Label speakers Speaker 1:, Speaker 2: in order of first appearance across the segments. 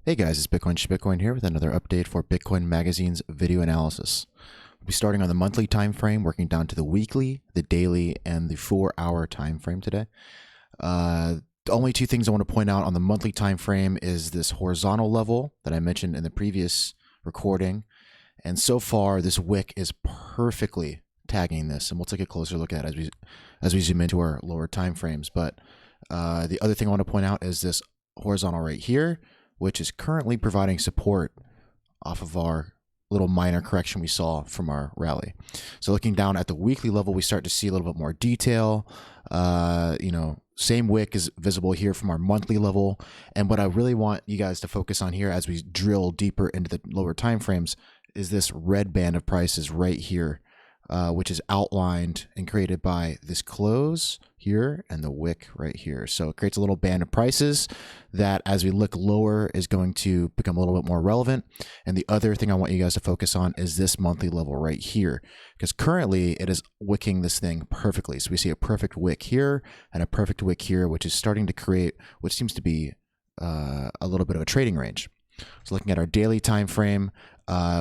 Speaker 1: Hey guys, it's Schmitcoin here with another update for Bitcoin Magazine's video analysis. We'll be starting on the monthly time frame, working down to the weekly, the daily, and the 4-hour time frame today. The only two things I want to point out on the monthly time frame is this horizontal level that I mentioned in the previous recording. And so far, this wick is perfectly tagging this, and we'll take a closer look at it as we zoom into our lower time frames. But the other thing I want to point out is this horizontal right here, which is currently providing support off of our little minor correction we saw from our rally. So looking down at the weekly level, we start to see a little bit more detail. Same wick is visible here from our monthly level. And what I really want you guys to focus on here as we drill deeper into the lower time frames is this red band of prices right here, which is outlined and created by this close here and the wick right here. So it creates a little band of prices that as we look lower is going to become a little bit more relevant. And the other thing I want you guys to focus on is this monthly level right here, because currently it is wicking this thing perfectly. So we see a perfect wick here and a perfect wick here, which is starting to create what seems to be a little bit of a trading range. So looking at our daily time frame,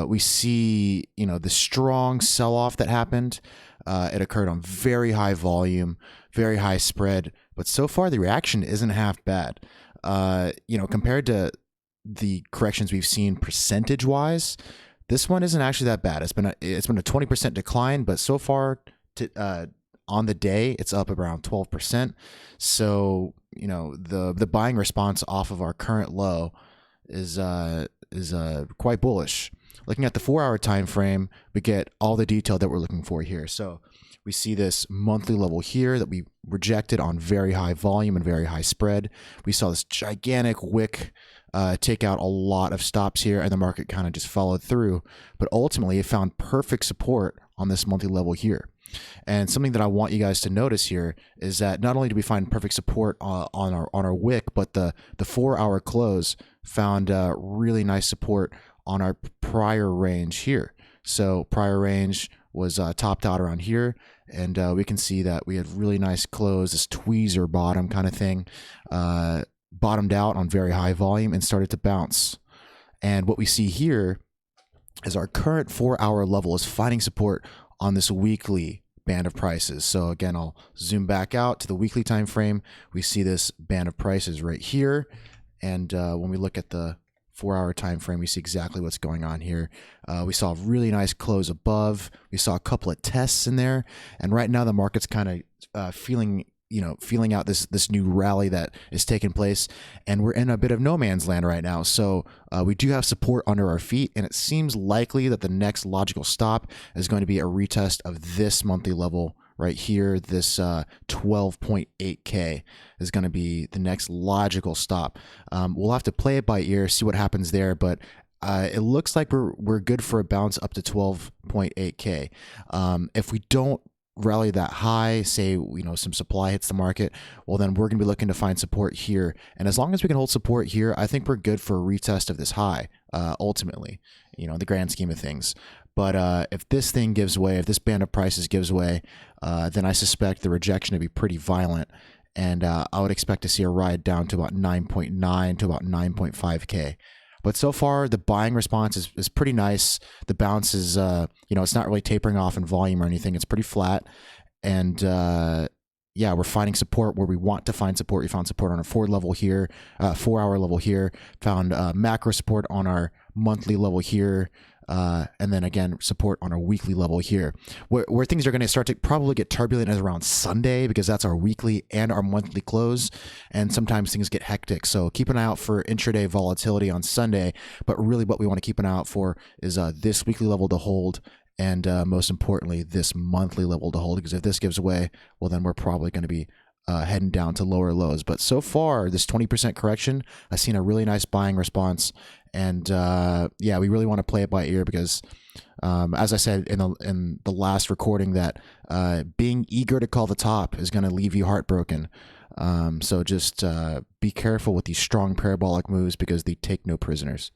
Speaker 1: we see, the strong sell-off that happened. It occurred on very high volume, very high spread, but so far the reaction isn't half bad. Compared to the corrections we've seen percentage-wise, this one isn't actually that bad. It's been a 20% decline, but so far on the day it's up around 12%. So the buying response off of our current low is quite bullish. Looking at the 4-hour time frame, we get all the detail that we're looking for here. So we see this monthly level here that we rejected on very high volume and very high spread. We saw this gigantic wick take out a lot of stops here, and the market kind of just followed through. But ultimately, it found perfect support on this monthly level here. And something that I want you guys to notice here is that not only do we find perfect support on our wick, but the 4-hour close found really nice support on our prior range here. So prior range was topped out around here, and we can see that we had really nice close, this tweezer bottom kind of thing, bottomed out on very high volume and started to bounce. And what we see here is our current 4-hour level is finding support on this weekly band of prices. So again, I'll zoom back out to the weekly time frame. We see this band of prices right here, and when we look at the 4-hour time frame, we see exactly what's going on here. We saw a really nice close above. We saw a couple of tests in there, and right now the market's kind of feeling out this new rally that is taking place, and we're in a bit of no man's land right now. So we do have support under our feet, and it seems likely that the next logical stop is going to be a retest of this monthly level right here. This 12.8K is going to be the next logical stop. We'll have to play it by ear, see what happens there, but it looks like we're good for a bounce up to 12.8K. If we don't rally that high, say some supply hits the market, well then we're going to be looking to find support here, and as long as we can hold support here, I think we're good for a retest of this high ultimately, in the grand scheme of things. But if this thing gives way, if this band of prices gives way, then I suspect the rejection to be pretty violent, and I would expect to see a ride down to about 9.9 to about 9.5K. But so far, the buying response is pretty nice. The bounce is, it's not really tapering off in volume or anything. It's pretty flat. And yeah, we're finding support where we want to find support. We found support on a 4-hour level here, found macro support on our monthly level here, and then again, support on our weekly level here. Where things are going to start to probably get turbulent is around Sunday, because that's our weekly and our monthly close, and sometimes things get hectic. So keep an eye out for intraday volatility on Sunday, but really what we want to keep an eye out for is this weekly level to hold, and most importantly, this monthly level to hold, because if this gives away, well then we're probably going to be heading down to lower lows. But so far, this 20% correction, I've seen a really nice buying response. And yeah, we really want to play it by ear, because as I said in the last recording, that being eager to call the top is going to leave you heartbroken. So just be careful with these strong parabolic moves, because they take no prisoners.